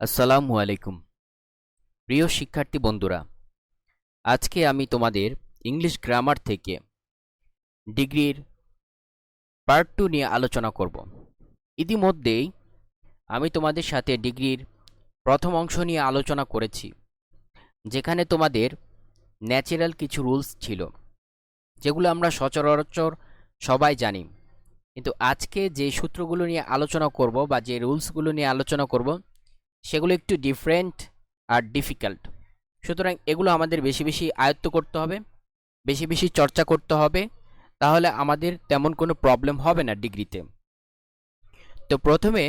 আসসালামু আলাইকুম প্রিয় শিক্ষার্থী বন্ধুরা, আজকে আমি তোমাদের ইংলিশ গ্রামার থেকে ডিগ্রির পার্ট 2 নিয়ে আলোচনা করব। ইতিমধ্যেই আমি তোমাদের সাথে ডিগ্রির প্রথম অংশ নিয়ে আলোচনা করেছি, যেখানে তোমাদের ন্যাচারাল কিছু রুলস ছিল, যেগুলো আমরা সচরাচর সবাই জানি। কিন্তু আজকে যে সূত্রগুলো নিয়ে আলোচনা করব বা যে রুলসগুলো নিয়ে আলোচনা করব, সেগুলো একটু ডিফারেন্ট আর ডিফিকাল্ট। সুতরাং এগুলো আমাদের বেশি বেশি আয়ত্ত করতে হবে, বেশি বেশি চর্চা করতে হবে, তাহলে আমাদের তেমন কোনো প্রবলেম হবে না ডিগ্রিতে। তো প্রথমে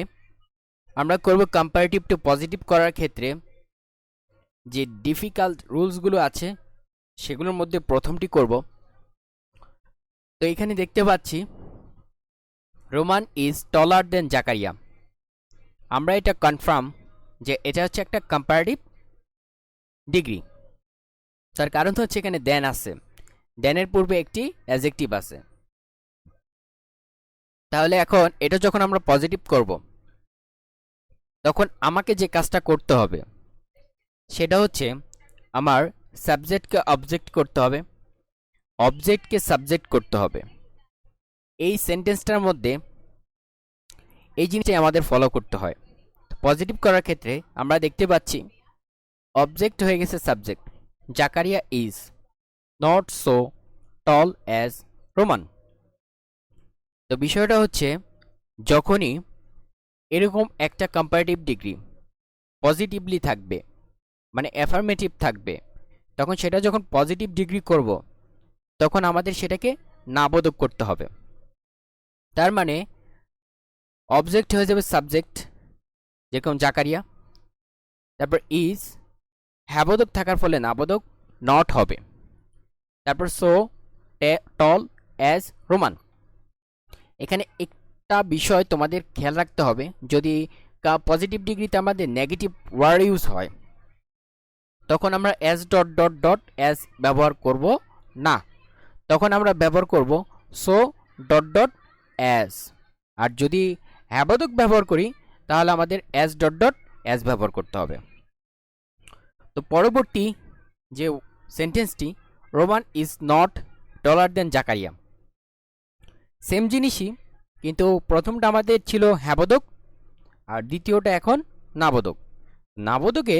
আমরা করব কম্পারেটিভ টু পজিটিভ করার ক্ষেত্রে যে ডিফিকাল্ট রুলসগুলো আছে সেগুলোর মধ্যে প্রথমটি করব। তো এখানে দেখতে পাচ্ছি Roman is taller than Zakaria. আমরা এটা কনফার্ম যে এটা হচ্ছে একটা কম্পারেটিভ ডিগ্রি। তার কারণ হচ্ছে এখানে দেন আছে, দেনের পূর্বে একটি অ্যাডজেক্টিভ আছে। তাহলে এখন এটা যখন আমরা পজিটিভ করব, তখন আমাকে যে কাজটা করতে হবে সেটা হচ্ছে আমার সাবজেক্টকে অবজেক্ট করতে হবে, অবজেক্টকে সাবজেক্ট করতে হবে। এই সেন্টেন্সটার মধ্যে এই জিনিসটাই আমাদের ফলো করতে হয়। পজিটিভ করার ক্ষেত্রে আমরা দেখতে পাচ্ছি অবজেক্ট হয়ে গেছে subject, Zakaria is not so tall as Roman. তো বিষয়টা হচ্ছে যখনই এরকম একটা কম্পারেটিভ ডিগ্রি পজিটিভলি থাকবে, মানে অ্যাফার্মেটিভ থাকবে, তখন সেটা যখন পজিটিভ ডিগ্রি করব, তখন আমাদের সেটাকে নাবোধক করতে হবে। তার মানে অবজেক্ট হয়ে যাবে সাবজেক্ট, যেরকম জাকারিয়া, তারপর ইজ হ্যাবোধক থাকার ফলে নাবোধক নট হবে, তারপর সো টল অ্যাজ রোমান। এখানে একটা বিষয় তোমাদের খেয়াল রাখতে হবে, যদি পজিটিভ ডিগ্রিতে আমাদের নেগেটিভ ওয়ার্ড ইউজ হয়, তখন আমরা as dot dot dot as ব্যবহার করব না, তখন আমরা ব্যবহার করব সো ডট ডট অ্যাজ। আর যদি হ্যাবোধক ব্যবহার করি, তাহলে আমাদের অ্যাজ ডট ডট অ্যাজ ব্যবহার করতে হবে। তো পরবর্তী যে সেন্টেন্সটি, Roman is not taller than Zakaria, same জিনিসই, কিন্তু প্রথমটা আমাদের ছিল হ্যাবোধক আর দ্বিতীয়টা এখন নাবোধক। নাবোধকে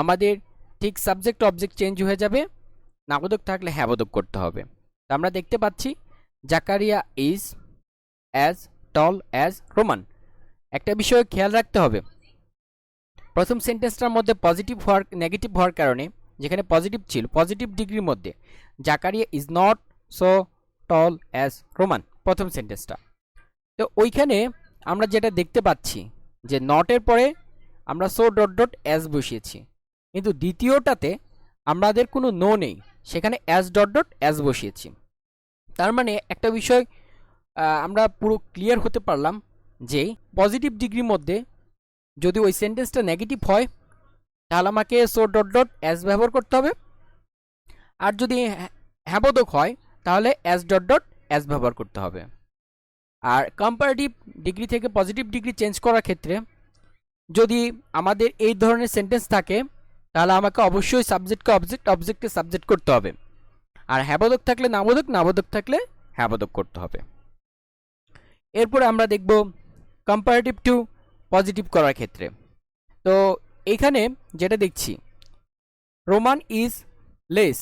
আমাদের ঠিক সাবজেক্ট অবজেক্ট চেঞ্জ হয়ে যাবে, নাবোধক থাকলে হ্যাবোধক করতে হবে। তা আমরা দেখতে পাচ্ছি Zakaria is as tall as Roman. একটা বিষয় খেয়াল রাখতে হবে, প্রথম সেন্টেন্সটার মধ্যে পজিটিভ হওয়ার নেগেটিভ হওয়ার কারণে, যেখানে পজিটিভ ছিল, পজিটিভ ডিগ্রির মধ্যে Zakaria is not so tall as Roman, প্রথম সেন্টেন্সটা। তো ওইখানে আমরা যেটা দেখতে পাচ্ছি যে নটের পরে আমরা সো ডট ডট অ্যাজ বসিয়েছি, কিন্তু দ্বিতীয়টাতে আমাদের কোনো নো নেই, সেখানে অ্যাজ ডট ডট অ্যাজ বসিয়েছি। তার মানে একটা বিষয় আমরা পুরো ক্লিয়ার হতে পারলাম যে পজিটিভ ডিগ্রির মধ্যে যদি ওই সেন্টেন্সটা নেগেটিভ হয়, তাহলে আমাকে সো ডট ডট অ্যাজ ব্যবহার করতে হবে, আর যদি হ্যাবোধক হয় তাহলে অ্যাজ ডট ডট অ্যাজ ব্যবহার করতে হবে। আর কম্পারেটিভ ডিগ্রি থেকে পজিটিভ ডিগ্রি চেঞ্জ করার ক্ষেত্রে যদি আমাদের এই ধরনের সেন্টেন্স থাকে, তাহলে আমাকে অবশ্যই সাবজেক্টকে অবজেক্ট, অবজেক্টকে সাবজেক্ট করতে হবে, আর হ্যাবোধক থাকলে নাবোধক, নাবোধক থাকলে হ্যাবোধক করতে হবে। এরপরে আমরা দেখব কম্পারেটিভ টু পজিটিভ করার ক্ষেত্রে। তো এখানে যেটা দেখছি রোমান ইজ লেস,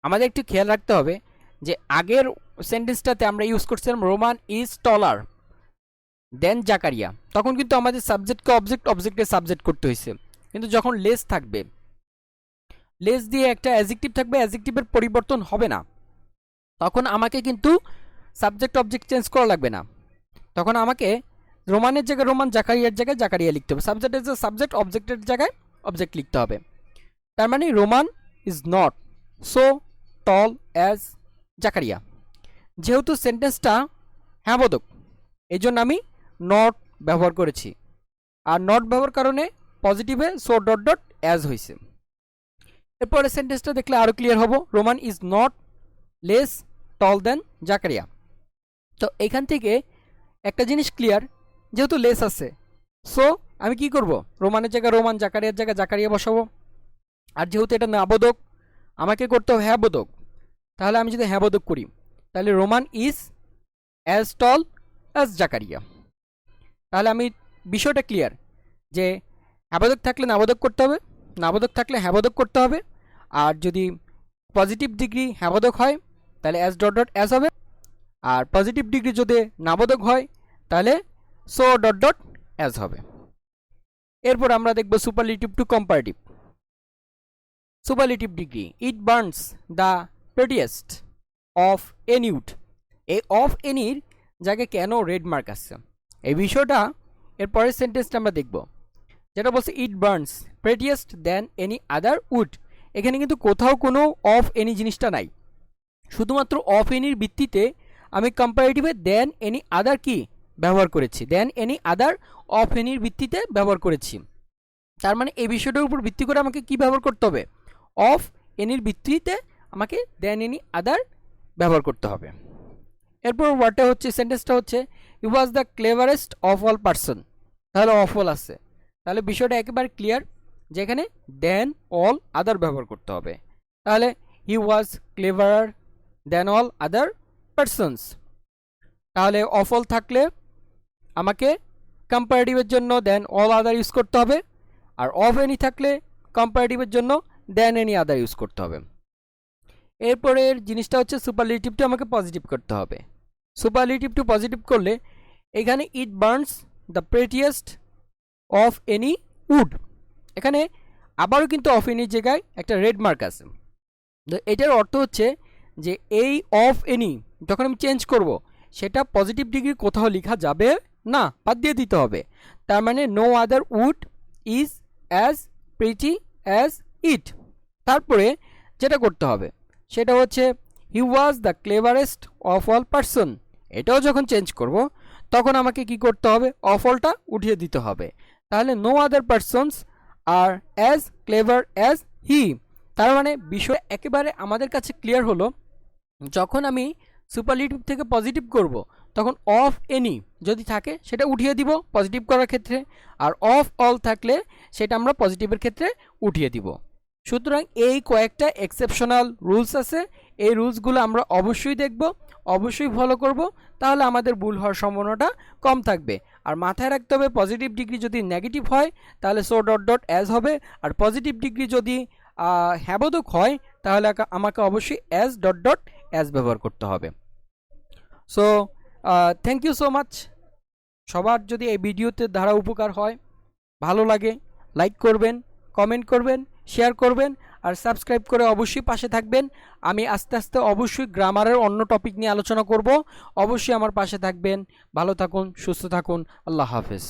আমাদের একটু খেয়াল রাখতে হবে যে আগের সেন্টেন্সটাতে আমরা ইউজ করছিলাম Roman is taller than Zakaria, তখন কিন্তু আমাদের সাবজেক্টকে অবজেক্ট, অবজেক্টকে সাবজেক্ট করতে হয়েছে। কিন্তু যখন লেস থাকবে, লেস দিয়ে একটা অ্যাডজেক্টিভ থাকবে, অ্যাডজেক্টিভের পরিবর্তন হবে না, তখন আমাকে কিন্তু সাবজেক্ট অবজেক্ট চেঞ্জ করা লাগবে না, তখন আমাকে রোমানের জায়গায় রোমান, জাকারিয়ার জায়গায় জাকারিয়া লিখতে হবে, সাবজেক্টের জায়গায় সাবজেক্ট, অবজেক্টের জায়গায় অবজেক্ট লিখতে হবে। তার মানে Roman is not so tall as Zakaria. যেহেতু সেন্টেন্সটা হ্যাবোধক, এই জন্য আমি নট ব্যবহার করেছি, আর নট ব্যবহার কারণে পজিটিভে সো ডট ডট অ্যাজ হয়েছে। এরপরে সেন্টেন্সটা দেখলে আরও ক্লিয়ার হব, রোমান ইজ নট লেস টল দেন জাকারিয়া। তো এখান থেকে একটা জিনিস ক্লিয়ার, যেহেতু লেস আছে সো আমি কি করব, রোমানের জায়গায় রোমান, জাকারিয়ার জায়গায় জাকারিয়া বসাবো। আর যেহেতু এটা নাবোধক, আমাকে করতে হবে হ্যাঁ বোধক। তাহলে আমি যদি হ্যাঁ বোধক করি, তাহলে Roman is as tall as Zakaria. তাহলে আমি বিষয়টা ক্লিয়ার যে হ্যাবোধক থাকলে নাবোধক করতে হবে, নাবোধক থাকলে হ্যাবোধক করতে হবে। আর যদি পজিটিভ ডিগ্রি হ্যাবোধক হয় তাহলে অ্যাজ ডট ডট অ্যাজ হবে, আর পজিটিভ ডিগ্রি যদি নাবোধক হয় তাহলে সো ডট ডট অ্যাজ হবে। এরপর আমরা দেখব superlative to comparative. Superlative degree, it burns the prettiest of any wood. এই অফ এনির জায়গায় কেন রেড মার্ক আসছে, এই বিষয়টা এর পরের সেন্টেন্সটা আমরা দেখব, যেটা বলছে it burns prettiest than any other wood. এখানে কিন্তু কোথাও কোনো অফ এনি জিনিসটা নাই, শুধুমাত্র অফ এনির ভিত্তিতে আমি কম্পারেটিভে দেন এনি আদার কি ব্যবহার করেছি, দেন এনি আদার অফ এনির ভিত্তিতে ব্যবহার করেছি। তার মানে এই বিষয়টার উপর ভিত্তি করে আমাকে কি ব্যবহার করতে হবে, অফ এনির ভিত্তিতে আমাকে দেন এনি আদার ব্যবহার করতে হবে। এরপর ওয়ার্ডটা হচ্ছে, সেন্টেন্সটা হচ্ছে he was the cleverest of all person. তাহলে অফ অল আছে, তাহলে বিষয়টা একেবারে ক্লিয়ার যে এখানে দেন অল আদার ব্যবহার করতে হবে। তাহলে হি ওয়াজ ক্লেভারার দেন অল আদার পারসনস। তাহলে অফ অল থাকলে আমাকে কম্পারেটিভের জন্য দেন অল আদার ইউজ করতে হবে, আর অফ এনি থাকলে কম্পারেটিভের জন্য দেন এনি আদার ইউজ করতে হবে। এরপরের জিনিসটা হচ্ছে সুপারলেটিভটা আমাকে পজিটিভ করতে হবে। সুপারলেটিভ টু পজিটিভ করলে এখানে it burns the prettiest of any wood, এখানে আবারও কিন্তু অফ এনির জায়গায় একটা রেড মার্ক আছে। তো এটার অর্থ হচ্ছে যে এই অফ এনি যখন আমি চেঞ্জ করব সেটা পজিটিভ ডিগ্রি কোথাও লেখা যাবে না, বাদ দিয়ে দিতে হবে। তার মানে no other wood is as pretty as it. তারপরে যেটা করতে হবে সেটা হচ্ছে he was the cleverest of all person. এটাও যখন চেঞ্জ করব তখন আমাকে কি করতে হবে, অফ অলটা উঠিয়ে দিতে হবে। তাহলে no other persons are as clever as he. তার মানে বিষয় একেবারে আমাদের কাছে ক্লিয়ার হলো, যখন আমি সুপারলেটিভ থেকে পজিটিভ করব তখন অফ এনি যদি থাকে সেটা উঠিয়ে দিব পজিটিভ করার ক্ষেত্রে, আর অফ অল থাকলে সেটা আমরা পজিটিভের ক্ষেত্রে উঠিয়ে দিব। সুতরাং এই কয়েকটা এক্সেপশনাল রুলস আছে, এই রুলসগুলো আমরা অবশ্যই দেখব, অবশ্যই ফলো করব, তাহলে আমাদের ভুল হওয়ার সম্ভাবনাটা কম থাকবে। আর মাথায় রাখতে হবে পজিটিভ ডিগ্রি যদি নেগেটিভ হয় তাহলে সো ডট ডট অ্যাজ হবে, আর পজিটিভ ডিগ্রি যদি হ্যাবোধক হয় তাহলে আমাকে অবশ্যই অ্যাজ ডট ডট অ্যাজ ব্যবহার করতে হবে। So thank you so much. সবার যদি এই ভিডিওতে দ্বারা উপকার হয়, ভালো লাগে, লাইক করবেন, কমেন্ট করবেন, শেয়ার করবেন, আর সাবস্ক্রাইব করে অবশ্যই পাশে থাকবেন। আমি আস্তে আস্তে অবশ্যই গ্রামারের অন্য টপিক নিয়ে আলোচনা করব, অবশ্যই আমার পাশে থাকবেন। ভালো থাকুন, সুস্থ থাকুন, আল্লাহ হাফেজ।